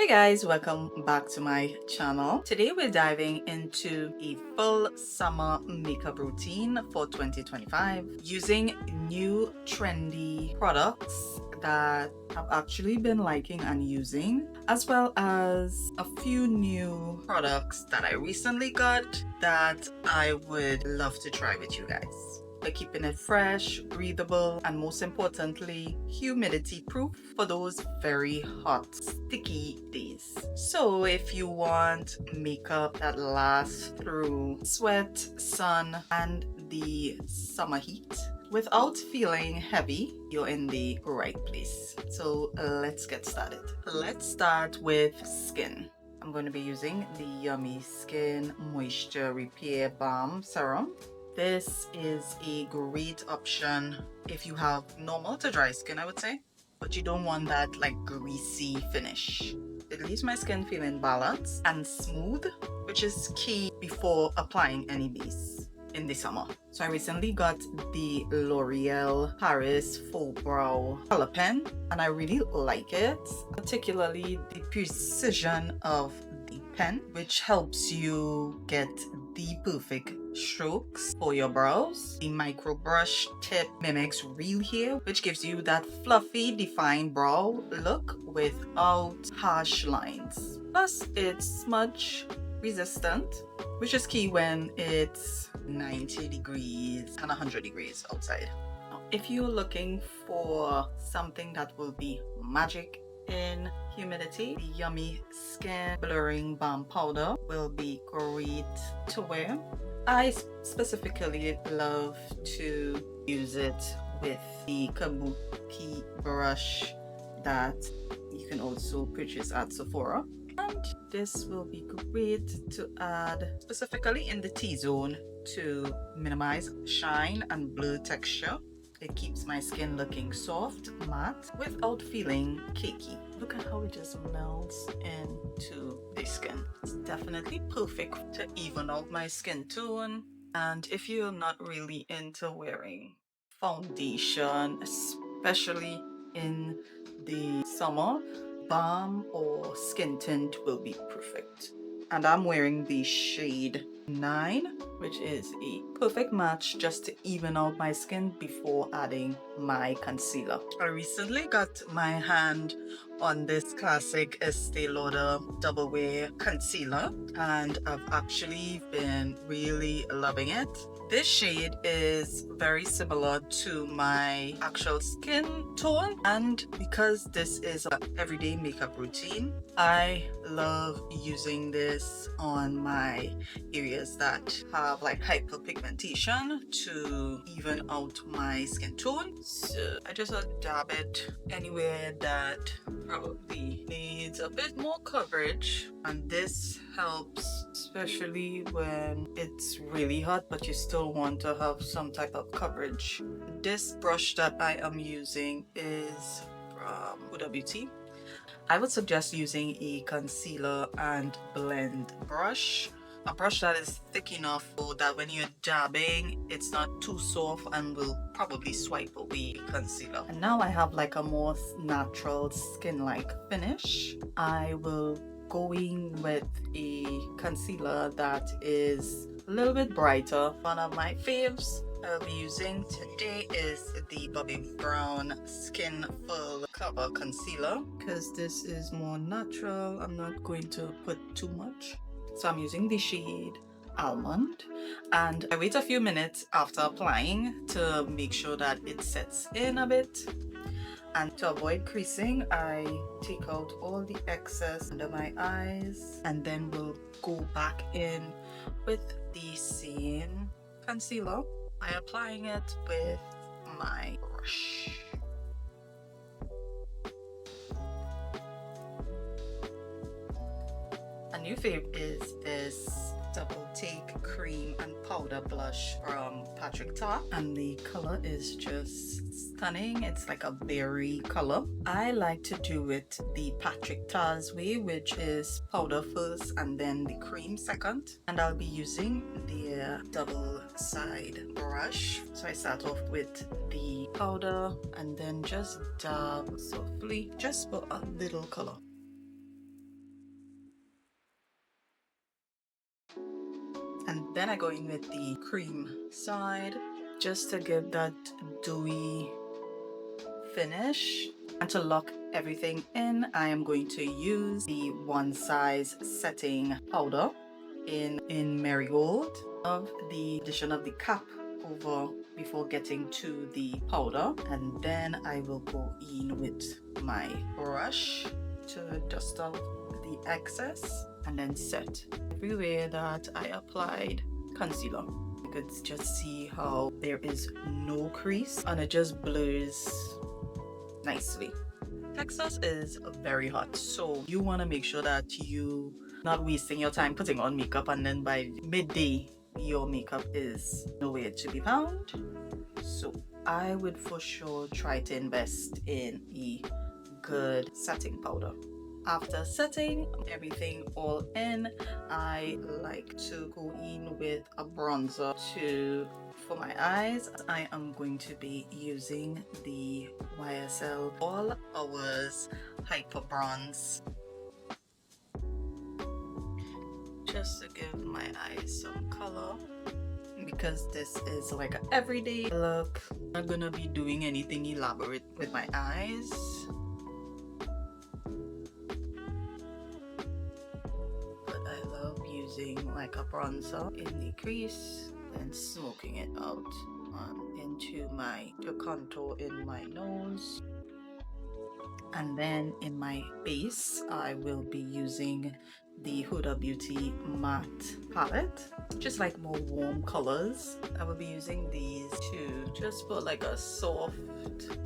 Hey guys, welcome back to my channel. Today we're diving into a full summer makeup routine for 2025 using new trendy products that I've actually been liking and using, as well as a few new products that I recently got that I would love to try with you guys. We're keeping it fresh, breathable, and most importantly, humidity proof for those very hot, sticky days. So if you want makeup that lasts through sweat, sun, and the summer heat without feeling heavy, you're in the right place. So let's get started. Let's start with skin. I'm going to be using the Yummy Skin Moisture Repair Balm Serum. This is a great option if you have normal to dry skin, I would say, but you don't want that like greasy finish. It leaves my skin feeling balanced and smooth, which is key before applying any base in the summer. So I recently got the L'Oreal Paris Faux Brow Color Pen and I really like it, particularly the precision of the pen, which helps you get the perfect strokes for your brows. The micro brush tip mimics real hair, which gives you that fluffy defined brow look without harsh lines. Plus it's smudge resistant, which is key when it's 90 degrees and 100 degrees outside. Now, if you're looking for something that will be magic in humidity, the Yummy Skin Blurring Balm Powder will be great to wear. I specifically love to use it with the Kabuki brush that you can also purchase at Sephora. And this will be great to add specifically in the T-zone to minimize shine and blur texture. It keeps my skin looking soft, matte, without feeling cakey. Look at how it just melts into the skin. It's definitely perfect to even out my skin tone. And if you're not really into wearing foundation, especially in the summer, balm or skin tint will be perfect. And I'm wearing the shade 9, which is a perfect match just to even out my skin before adding my concealer. I recently got my hand on this classic Estee Lauder Double Wear Concealer and I've actually been really loving it. This shade is very similar to my actual skin tone, and because this is an everyday makeup routine, I love using this on my areas that have like hyperpigmentation to even out my skin tone. So I just dab it anywhere that probably needs a bit more coverage, and this helps especially when it's really hot but you still want to have some type of coverage. This brush that I am using is from Huda Beauty. I would suggest using a concealer and blend brush, a brush that is thick enough so that when you're dabbing it's not too soft and will probably swipe away the concealer. And now I have like a more natural skin-like finish. I will go in with a concealer that is a little bit brighter. One of my faves I'll be using today is the Bobbi Brown Skin Full Cover Concealer because this is more natural. I'm not going to put too much. So I'm using the shade Almond and I wait a few minutes after applying to make sure that it sets in a bit. And to avoid creasing, I take out all the excess under my eyes and then we'll go back in with the same concealer by applying it with my brush. A new fave is this double take cream and powder blush from Patricka, and the color is just stunning. It's like a berry color. I like to do it the Patricka's way, which is powder first and then the cream second, and I'll be using the double side brush. So I start off with the powder and then just dab softly just for a little color. And then I go in with the cream side just to give that dewy finish. And to lock everything in, I am going to use the One Size setting powder in Marigold. Of the addition of the cap over before getting to the powder, and then I will go in with my brush to dust off the excess and then set everywhere that I applied concealer. You could just see how there is no crease and it just blurs nicely. Texas is very hot, so you want to make sure that you not wasting your time putting on makeup and then by midday your makeup is nowhere to be found. So I would for sure try to invest in a good setting powder. After setting everything all in, I like to go in with a bronzer for my eyes. I am going to be using the YSL All Hours Hyper Bronze just to give my eyes some color, because this is like an everyday look. I'm not gonna be doing anything elaborate with my eyes. But I love using like a bronzer in the crease and smoking it out into the contour in my nose. And then in my base, I will be using the Huda Beauty Matte Palette. Just like more warm colors. I will be using these to just put like a soft,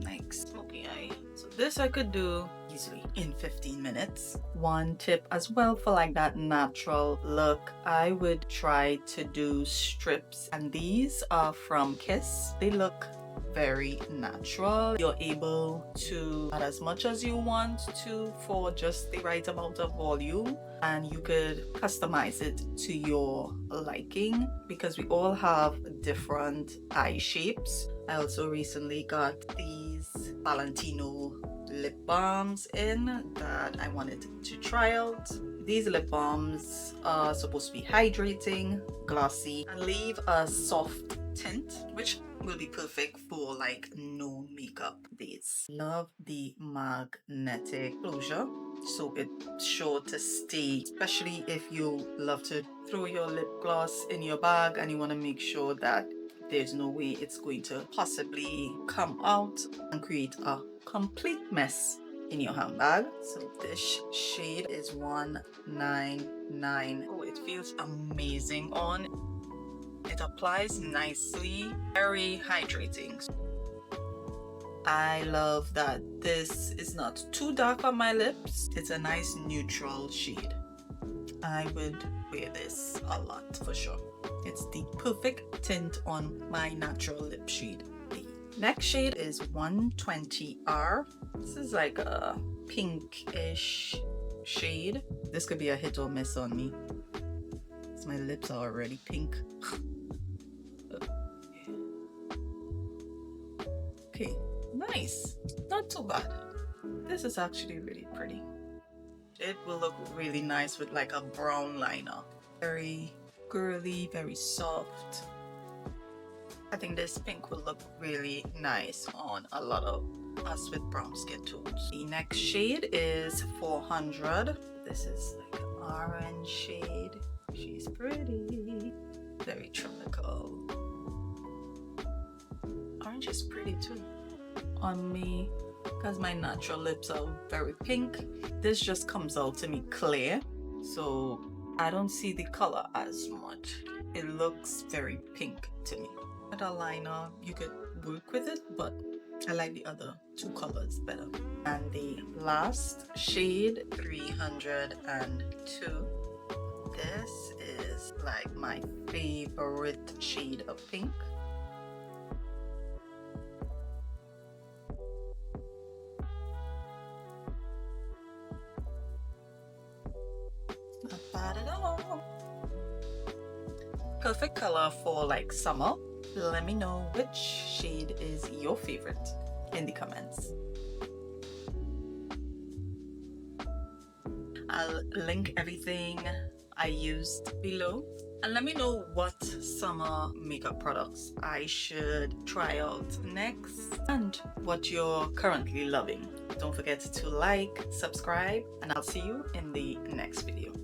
like smoky eye. So this I could do easily in 15 minutes. One tip as well for like that natural look, I would try to do strips. And these are from Kiss. They look very natural. You're able to add as much as you want to for just the right amount of volume, and you could customize it to your liking because we all have different eye shapes. I also recently got these Valentino lip balms in that I wanted to try out. These lip balms are supposed to be hydrating, glossy, and leave a soft tint, which will be perfect for like no makeup days. Love the magnetic closure, so it's sure to stay, especially if you love to throw your lip gloss in your bag and you want to make sure that there's no way it's going to possibly come out and create a complete mess in your handbag. So this shade is 199. Oh, it feels amazing on. It applies nicely, very hydrating. I love that this is not too dark on my lips. It's a nice neutral shade. I would wear this a lot for sure. It's the perfect tint on my natural lip shade. The next shade is 120R. This is like a pinkish shade. This could be a hit or miss on me. My lips are already pink. Okay, nice. Not too bad. This is actually really pretty. It will look really nice with like a brown liner. Very girly, very soft. I think this pink will look really nice on a lot of us with brown skin tones. The next shade is 400. This is like an orange shade. She's pretty. Very tropical. Orange is pretty too on me because my natural lips are very pink. This just comes out to me clear, so I don't see the color as much. It looks very pink to me. With a liner, you could work with it, but I like the other two colors better. And the last shade, 302. This is like my favorite shade of pink. Not bad at all. Perfect color for like summer. Let me know which shade is your favorite in the comments. I'll link everything I used below And let me know what summer makeup products I should try out next and what you're currently loving. Don't forget to like, subscribe, and I'll see you in the next video.